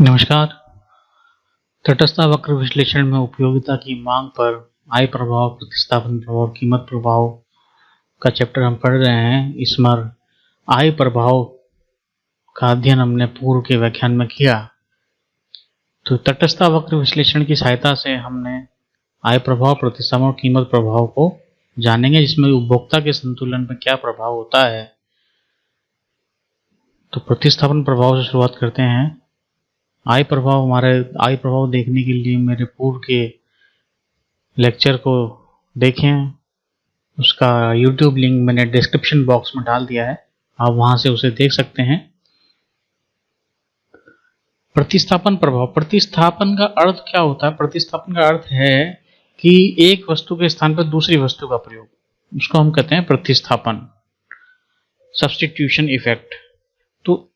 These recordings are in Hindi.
नमस्कार। तटस्थता वक्र विश्लेषण में उपयोगिता की मांग पर आय प्रभाव, प्रतिस्थापन प्रभाव, कीमत प्रभाव का चैप्टर हम पढ़ रहे हैं। इसमें आय प्रभाव का अध्ययन हमने पूर्व के व्याख्यान में किया। तो तटस्थता वक्र विश्लेषण की सहायता से हमने आय प्रभाव, प्रतिस्थापन और कीमत प्रभाव को जानेंगे, जिसमें उपभोक्ता के संतुलन पर क्या प्रभाव होता है। तो प्रतिस्थापन प्रभाव से शुरुआत करते हैं। आय प्रभाव देखने के लिए मेरे पूर्व के लेक्चर को देखें। उसका YouTube लिंक मैंने डिस्क्रिप्शन बॉक्स में डाल दिया है, आप वहां से उसे देख सकते हैं। प्रतिस्थापन प्रभाव, प्रतिस्थापन का अर्थ क्या होता है? प्रतिस्थापन का अर्थ है कि एक वस्तु के स्थान पर दूसरी वस्तु का प्रयोग, उसको हम कहते हैं प्रतिस्थापन, सब्स्टिट्यूशन इफेक्ट। तो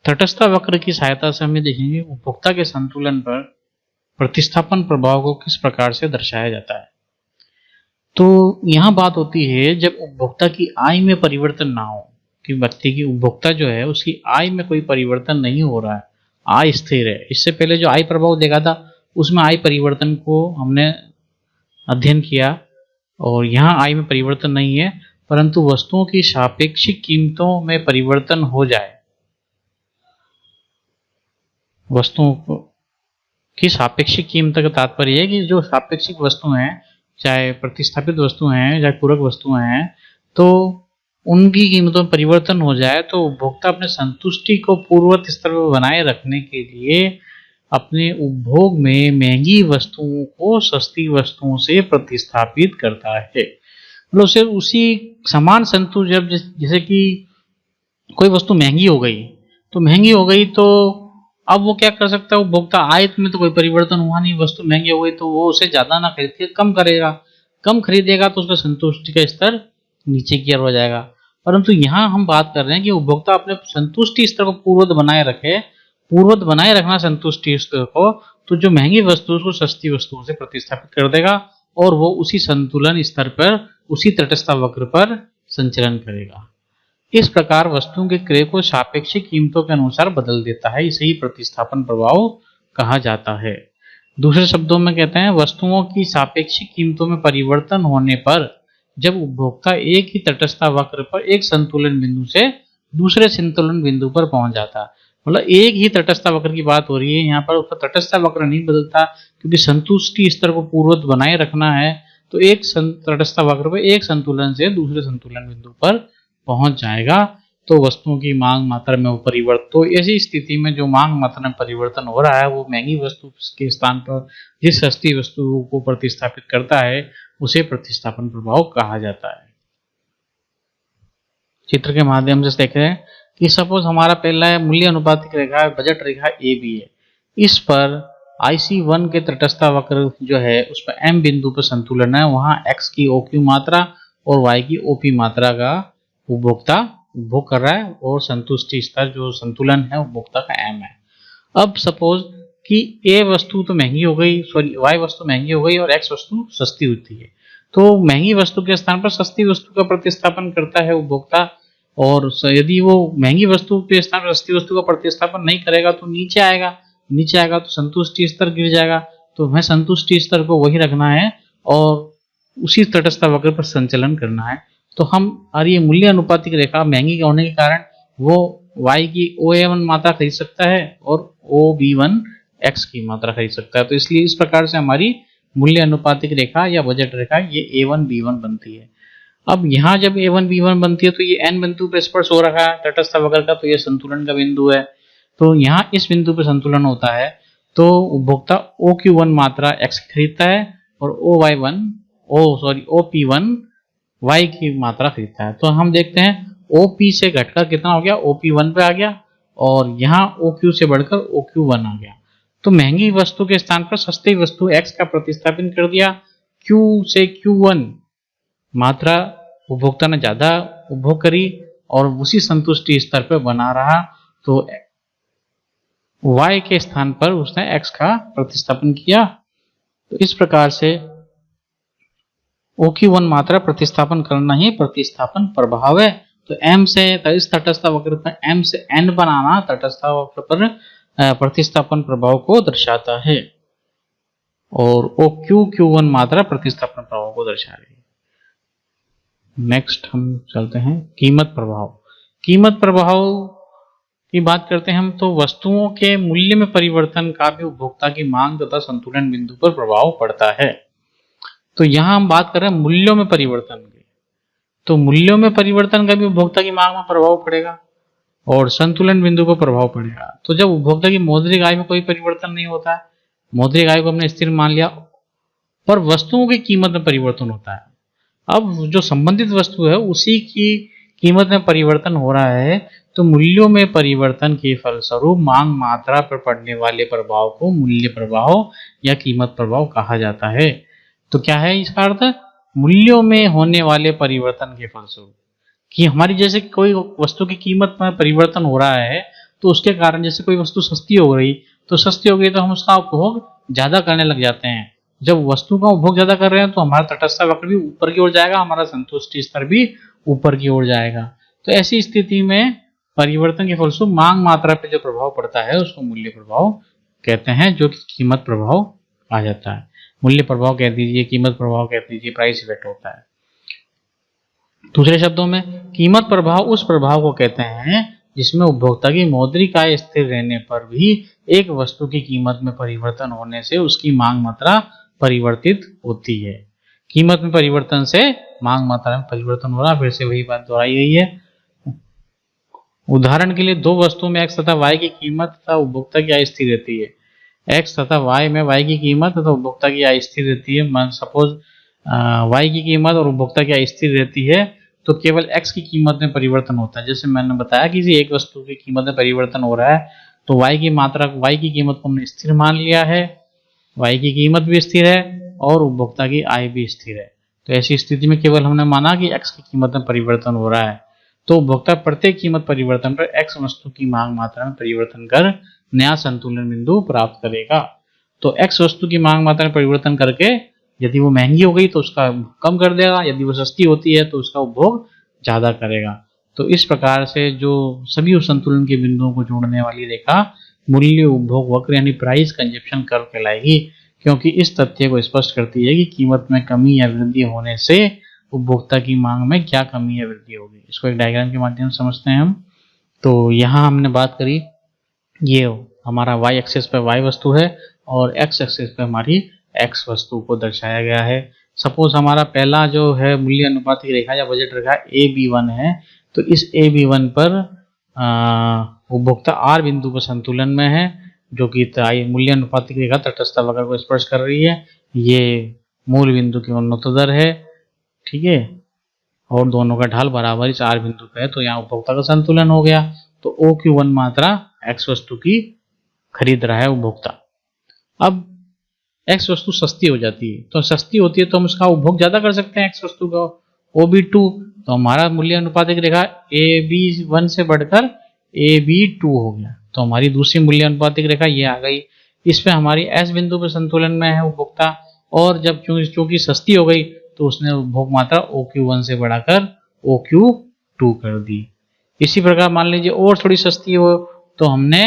तटस्थता वक्र की सहायता से हमें देखेंगे उपभोक्ता के संतुलन पर प्रतिस्थापन प्रभाव को किस प्रकार से दर्शाया जाता है। तो यहां बात होती है जब उपभोक्ता की आय में परिवर्तन ना हो, कि व्यक्ति की उपभोक्ता जो है उसकी आय में कोई परिवर्तन नहीं हो रहा है, आय स्थिर है। इससे पहले जो आय प्रभाव देखा था उसमें आय परिवर्तन को हमने अध्ययन किया, और यहाँ आय में परिवर्तन नहीं है, परंतु वस्तुओं की सापेक्षिक कीमतों में परिवर्तन हो जाए। वस्तुओं की सापेक्षिक कीमत का तात्पर्य है कि जो सापेक्षिक वस्तुएं हैं, चाहे प्रतिस्थापित वस्तुएं हैं, चाहे पूरक वस्तुएं हैं, तो उनकी कीमतों में परिवर्तन हो जाए तो उपभोक्ता अपने संतुष्टि को पूर्ववत स्तर पर बनाए रखने के लिए अपने उपभोग में महंगी वस्तुओं को सस्ती वस्तुओं से प्रतिस्थापित करता है। मतलब उसे उसी समान संतुष्टि, जब जैसे कि कोई वस्तु महंगी हो गई तो अब वो क्या कर सकता है, उपभोक्ता आयत में तो कोई परिवर्तन हुआ नहीं, वस्तु महंगी हो गई तो वो उसे ज्यादा ना खरीद के कम खरीदेगा तो उसका संतुष्टि का स्तर नीचे की ओर हो जाएगा। परंतु यहाँ हम बात कर रहे हैं कि उपभोक्ता अपने संतुष्टि स्तर को पूर्ववत बनाए रखना संतुष्टि स्तर को, तो जो महंगी वस्तु उसको सस्ती वस्तुओं से प्रतिस्थापित कर देगा और वो उसी संतुलन स्तर पर, उसी तटस्थता वक्र पर संचलन करेगा। इस प्रकार वस्तुओं के क्रय को सापेक्षिक कीमतों के अनुसार बदल देता है। इसे ही प्रतिस्थापन प्रभाव कहा जाता है। दूसरे शब्दों में कहते हैं, वस्तुओं की सापेक्षिक कीमतों में परिवर्तन होने पर जब उपभोक्ता एक ही तटस्थता वक्र पर एक संतुलन बिंदु से दूसरे संतुलन बिंदु पर पहुंच जाता है। मतलब एक ही तटस्थता वक्र की बात हो रही है, यहाँ पर उसका तटस्थता वक्र नहीं बदलता, क्योंकि संतुष्टि स्तर को पूर्ववत बनाए रखना है। तो एक तटस्थता वक्र पर एक संतुलन से दूसरे संतुलन बिंदु पर पहुंच जाएगा, तो वस्तुओं की मांग मात्रा में वो परिवर्तन, तो ऐसी स्थिति में जो मांग मात्रा में परिवर्तन हो रहा है वो महंगी वस्तु के स्थान पर जिस सस्ती वस्तु को प्रतिस्थापित करता है उसे प्रतिस्थापन प्रभाव कहा जाता है। चित्र के माध्यम से देख रहे हैं कि सपोज हमारा पहला मूल्य अनुपातिक रेखा है, बजट रेखा ए बी है। इस पर IC1 के तटस्थता वक्र जो है उस पर M बिंदु पर संतुलन है, वहां X की OQ मात्रा और Y की OP मात्रा का उपभोक्ता उपभोग कर रहा है, और संतुष्टि स्तर जो संतुलन है उपभोक्ता का M है। अब सपोज कि A वस्तु तो महंगी हो गई, Y वस्तु महंगी हो गई और X वस्तु सस्ती होती है, तो महंगी वस्तु के स्थान पर सस्ती वस्तु का प्रतिस्थापन करता है उपभोक्ता। और यदि वो महंगी वस्तु के स्थान पर सस्ती वस्तु का प्रतिस्थापन नहीं करेगा तो नीचे आएगा तो संतुष्टि स्तर गिर जाएगा। तो हमें संतुष्टि स्तर को वही रखना है और उसी तटस्थता वक्र पर संचलन करना है। तो हम और ये मूल्य अनुपातिक रेखा महंगी होने के कारण वो Y की OA1 मात्रा खरीद सकता है और OB1 X की मात्रा खरीद सकता है। तो इसलिए इस प्रकार से हमारी मूल्य अनुपातिक रेखा या बजट रेखा ये A1 B1 बनती है। अब यहाँ जब A1 B1 बनती है तो ये N बिंदु पर स्पर्श हो रखा है तटस्थ वक्र का, तो ये संतुलन का बिंदु है। तो यहाँ इस बिंदु पर संतुलन होता है तो उपभोक्ता OQ1 मात्रा X खरीदता है और OP1 Y की मात्रा खरीदता है। तो हम देखते हैं OP से घटकर कितना हो गया, OP1 पे आ गया, और यहाँ OQ से बढ़कर OQ1 आ गया। तो महंगी वस्तु के स्थान पर सस्ती वस्तु X का प्रतिस्थापन कर दिया, Q से Q1 मात्रा उपभोक्ता ने ज्यादा उपभोग करी और उसी संतुष्टि स्तर पर बना रहा, तो Y के स्थान पर उसने X का प्रतिस्थापन किया। तो इस प्रकार से OQ1 मात्रा प्रतिस्थापन करना ही प्रतिस्थापन प्रभाव है। तो M से इस तटस्थ वक्र पर M से N बनाना तटस्थ वक्र पर प्रतिस्थापन प्रभाव को दर्शाता है और OQ मात्रा प्रतिस्थापन प्रभाव को दर्शा रही है। नेक्स्ट हम चलते हैं कीमत प्रभाव। कीमत प्रभाव की बात करते हैं हम तो वस्तुओं के मूल्य में परिवर्तन का भी उपभोक्ता की मांग तथा संतुलन बिंदु पर प्रभाव पड़ता है। तो यहाँ हम बात कर रहे हैं मूल्यों में परिवर्तन की, तो मूल्यों में परिवर्तन का भी उपभोक्ता की मांग में प्रभाव पड़ेगा और संतुलन बिंदु पर प्रभाव पड़ेगा। तो जब उपभोक्ता की मौद्रिक आय में कोई परिवर्तन नहीं होता है, मौद्रिक आय को हमने स्थिर मान लिया, पर वस्तुओं की कीमत में परिवर्तन होता है। अब जो संबंधित वस्तु है उसी की कीमत में परिवर्तन हो रहा है, तो मूल्यों में परिवर्तन के फलस्वरूप मांग मात्रा पर पड़ने वाले प्रभाव को मूल्य प्रभाव या कीमत प्रभाव कहा जाता है। तो क्या है इसका अर्थ? मूल्यों में होने वाले परिवर्तन के फलस्वरूप कि हमारी जैसे कोई वस्तु की कीमत में परिवर्तन हो रहा है, तो उसके कारण जैसे कोई वस्तु सस्ती हो गई तो हम उसका उपभोग ज्यादा करने लग जाते हैं। जब वस्तु का उपभोग ज्यादा कर रहे हैं तो हमारा तटस्थता वक्र भी ऊपर की ओर जाएगा, हमारा संतुष्टि स्तर भी ऊपर की ओर जाएगा। तो ऐसी स्थिति में परिवर्तन के फलस्वरूप मांग मात्रा पे जो प्रभाव पड़ता है उसको मूल्य प्रभाव कहते हैं, जो कि कीमत प्रभाव कहा जाता है। मूल्य प्रभाव कह दीजिए, कीमत प्रभाव कह दीजिए, प्राइस इफेक्ट होता है। दूसरे शब्दों में कीमत प्रभाव उस प्रभाव को कहते हैं जिसमें उपभोक्ता की मौद्रिक आय स्थिर रहने पर भी एक वस्तु की कीमत में परिवर्तन होने से उसकी मांग मात्रा परिवर्तित होती है। कीमत में परिवर्तन से मांग मात्रा में परिवर्तन हो रहा, फिर से वही बात दोहराई गई है। उदाहरण के लिए दो वस्तुओं में x तथा y की कीमत तथा उपभोक्ता की आय स्थिर रहती है। x तथा y में y की कीमत तथा उपभोक्ता की आय स्थिर रहती है। मान सपोज y की कीमत और उपभोक्ता की आय स्थिर रहती है, तो केवल x की कीमत में परिवर्तन होता है। जैसे मैंने बताया कि एक वस्तु की कीमत में परिवर्तन हो रहा है, तो y की कीमत को हमने स्थिर मान लिया है, y की कीमत भी स्थिर है और उपभोक्ता की आय भी स्थिर है। तो ऐसी स्थिति में केवल हमने माना कि x की कीमत में परिवर्तन हो रहा है, तो उपभोक्ता प्रत्येक कीमत परिवर्तन पर x वस्तु की मांग मात्रा में परिवर्तन कर नया संतुलन बिंदु प्राप्त करेगा। तो x वस्तु की मांग मात्रा में परिवर्तन करके यदि वो महंगी हो गई तो उसका कम कर देगा, यदि वो सस्ती होती है तो उसका उपभोग ज्यादा करेगा। तो इस प्रकार से जो सभी संतुलन के बिंदुओं को जोड़ने वाली रेखा मूल्य उपभोग वक्र यानी प्राइस कंजप्शन कर्व कहलाएगी, क्योंकि इस तथ्य को स्पष्ट करती है कि कीमत में कमी या वृद्धि होने से उपभोक्ता की मांग में क्या कमी या वृद्धि होगी। इसको एक डायग्राम के माध्यम से समझते हैं हम। तो यहाँ हमने बात करी, ये हमारा y एक्सिस पर y वस्तु है और x एक्सिस पर हमारी x वस्तु को दर्शाया गया है। सपोज हमारा पहला जो है मूल्य अनुपातिक रेखा या बजट रेखा AB1 है, तो इस AB1 पर उपभोक्ता R बिंदु पर संतुलन में है, जो कि मूल्य अनुपातिक रेखा तटस्थ वक्र को स्पर्श कर रही है। ये मूल बिंदु की उन्नत दर है, ठीक है, और दोनों का ढाल बराबर इस R बिंदु पे है, तो यहाँ उपभोक्ता का संतुलन हो गया। तो OQ1 मात्रा X वस्तु की खरीद रहा है उपभोक्ता। अब X वस्तु सस्ती हो जाती है, तो सस्ती होती है तो हम उसका उपभोग ज्यादा कर सकते हैं X वस्तु का, OB2। तो हमारा मूल्य अनुपातिक रेखा AB1 से बढ़कर AB2 हो गया। तो हमारी दूसरी मूल्य अनुपातिक रेखा ये आ गई, इस पे हमारी S बिंदु पर संतुलन में है उपभोक्ता, और जब चूंकि सस्ती हो गई तो उसने उपभोग मात्रा OQ1 से बढ़ाकर OQ2 कर दी। इसी प्रकार मान लीजिए और थोड़ी सस्ती हो तो हमने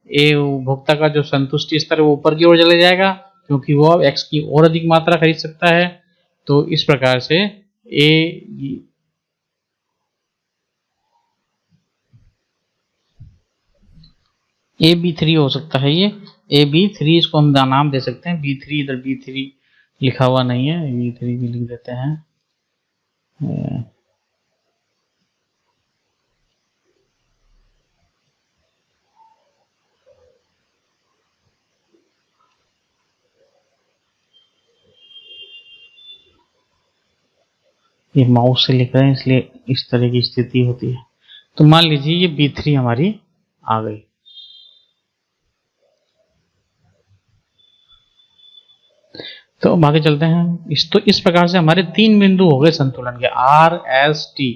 उपभोक्ता का जो संतुष्टि स्तर है वो ऊपर की ओर चले जाएगा, क्योंकि वो अब x की और अधिक मात्रा खरीद सकता है। तो इस प्रकार से AB3 हो सकता है, ये AB3 इसको हम नाम दे सकते हैं। B3 इधर B3 लिखा हुआ नहीं है, B3 भी लिख देते हैं। ये माउस से लिख रहे हैं इसलिए इस तरह की स्थिति होती है। तो मान लीजिए ये B3 हमारी आ गई। तो अब आगे चलते हैं। इस प्रकार से हमारे तीन बिंदु हो गए संतुलन के, R, S, T।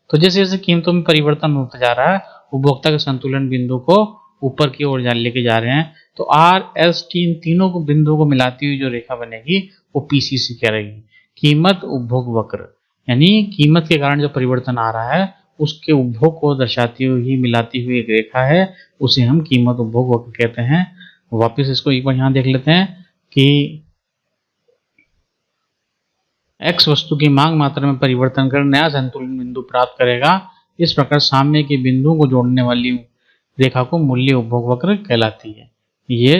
तो जैसे जैसे कीमतों में परिवर्तन होता जा रहा है, उपभोक्ता के संतुलन बिंदु को ऊपर की ओर लेके जा रहे हैं। तो R, S, T इन तीनों को बिंदुओं को मिलाती हुई जो रेखा बनेगी वो PCC कहलाएगी, कीमत उपभोग वक्र। यानी कीमत के कारण जो परिवर्तन आ रहा है उसके उपभोग को दर्शाती हुई मिलाती हुई एक रेखा है, उसे हम कीमत उपभोग वक्र कहते हैं। वापस इसको एक बार यहाँ देख लेते हैं कि x वस्तु की मांग मात्रा में परिवर्तन कर नया संतुलन बिंदु प्राप्त करेगा। इस प्रकार साम्य के बिंदुओं को जोड़ने वाली रेखा को मूल्य उपभोग वक्र कहलाती है। ये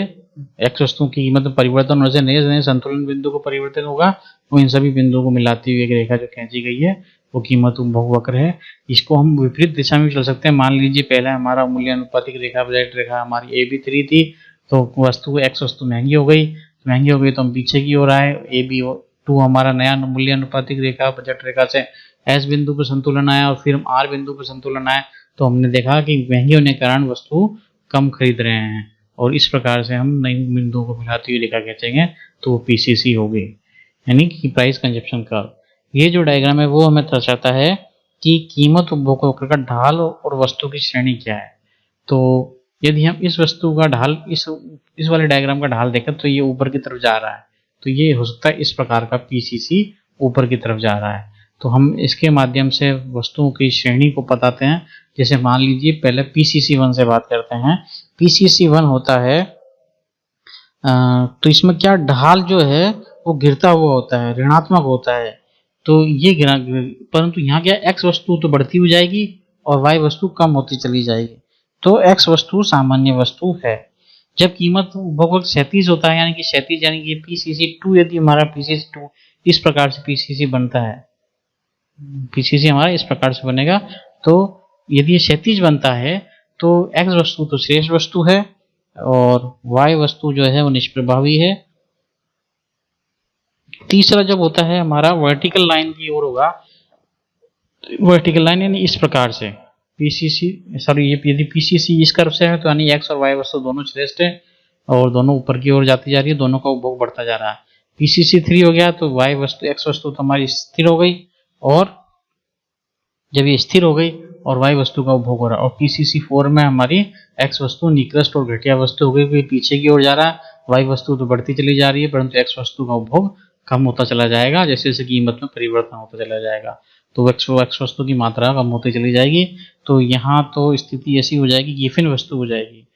x वस्तुओं की कीमत में परिवर्तन होने से नए नए संतुलन बिंदु को परिवर्तन होगा, वो इन सभी बिंदुओं को मिलाती हुई एक रेखा जो खींची गई है वो कीमत उपभोग वक्र है। इसको हम विपरीत दिशा में चल सकते हैं। मान लीजिए पहले हमारा मूल्य अनुपातिक रेखा बजट रेखा हमारी AB3 थी, तो वस्तु x वस्तु महंगी हो गई, तो हम पीछे की ओर आए। AB2 हमारा नया मूल्य अनुपातिक रेखा बजट रेखा से S बिंदु पर संतुलन आया और फिर हम R बिंदु पर संतुलन आए, तो हमने देखा कि महंगी होने के कारण वस्तु कम खरीद रहे हैं और इस प्रकार से हम नई बिंदुओं को मिलाती हुई रेखा खींचेंगे तो वो PCC होगी, यानी कि प्राइस कंजप्शन कर्व। ये जो डायग्राम है वो हमें दर्शाता है कि कीमत उपभोग वक्र का ढाल और वस्तु की श्रेणी क्या है। तो यदि हम इस वस्तु का ढाल इस वाले डायग्राम का ढाल देखें तो ये ऊपर की तरफ जा रहा है, तो ये हो सकता है इस प्रकार का PCC ऊपर की तरफ जा रहा है। तो हम इसके माध्यम से वस्तुओं की श्रेणी को बताते हैं। जैसे मान लीजिए पहले PCC1 से बात करते हैं। PCC1 होता है तो इसमें क्या ढाल जो है वो गिरता हुआ होता है, ऋणात्मक होता है। तो ये परंतु यहाँ क्या x वस्तु तो बढ़ती हुई जाएगी और y वस्तु कम होती चली जाएगी, तो x वस्तु सामान्य वस्तु है। जब कीमत उपभोग वक्र क्षैतिज होता है, यानी कि क्षैतिज यानी कि PCC2, यदि हमारा PCC2 इस प्रकार से PCC बनता है, PCC हमारा इस प्रकार से बनेगा, तो यदि ये क्षैतिज बनता है तो x वस्तु तो शेष वस्तु है और y वस्तु जो है वो निष्प्रभावी है। तीसरा जब होता है हमारा वर्टिकल लाइन की ओर होगा, वर्टिकल लाइन यानी इस प्रकार से यदि PCC इस कर्व से है तो यानी x और y वस्तु दोनों श्रेष्ठ है और दोनों ऊपर की ओर जाती जा रही है, दोनों का उपभोग बढ़ता जा रहा है। PCC3 हो गया तो y वस्तु x वस्तु तो हमारी स्थिर हो गई, और जब ये स्थिर हो गई और y वस्तु का उपभोग हो रहा है। और PCC4 में हमारी x वस्तु निकृष्ट और घटिया वस्तु हो गई, क्योंकि पीछे की ओर जा रहा है, y वस्तु तो बढ़ती चली जा रही है परंतु x वस्तु का उपभोग कम होता चला जाएगा जैसे जैसे कीमत में परिवर्तन होता चला जाएगा, तो x वस्तु की मात्रा कम होती चली जाएगी। तो यहाँ तो स्थिति ऐसी हो जाएगी, गिफिन वस्तु हो जाएगी।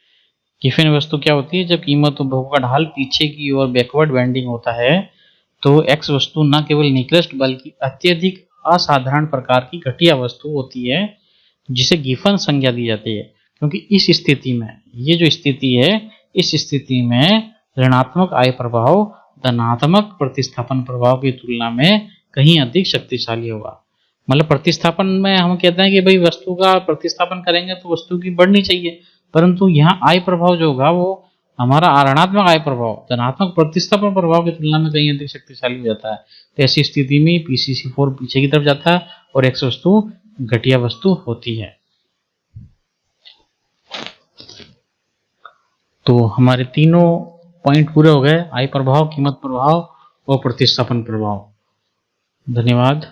गिफिन वस्तु क्या होती है? जब कीमत उपभोग का ढाल पीछे की ओर बैकवर्ड बेंडिंग होता है तो x वस्तु न केवल निकृष्ट बल्कि अत्यधिक असाधारण प्रकार की घटिया वस्तु होती है, जिसे गिफन संज्ञा दी जाती है। क्योंकि इस स्थिति में, ये जो स्थिति है, इस स्थिति में ऋणात्मक आय प्रभाव धनात्मक प्रतिस्थापन प्रभाव की तुलना में कहीं अधिक शक्तिशाली होगा। मतलब प्रतिस्थापन में हम कहते हैं कि भाई वस्तु का प्रतिस्थापन करेंगे तो वस्तु की बढ़नी चाहिए, परंतु यहाँ आय प्रभाव जो होगा वो हमारा ऋणात्मक आय प्रभाव धनात्मक प्रतिस्थापन प्रभाव की तुलना में कहीं अधिक शक्तिशाली हो जाता है। तो ऐसी स्थिति में PCC4 पीछे की तरफ जाता है और x वस्तु घटिया वस्तु होती है। तो हमारे तीनों पॉइंट पूरे हो गए, आय प्रभाव, कीमत प्रभाव और प्रतिस्थापन प्रभाव। धन्यवाद।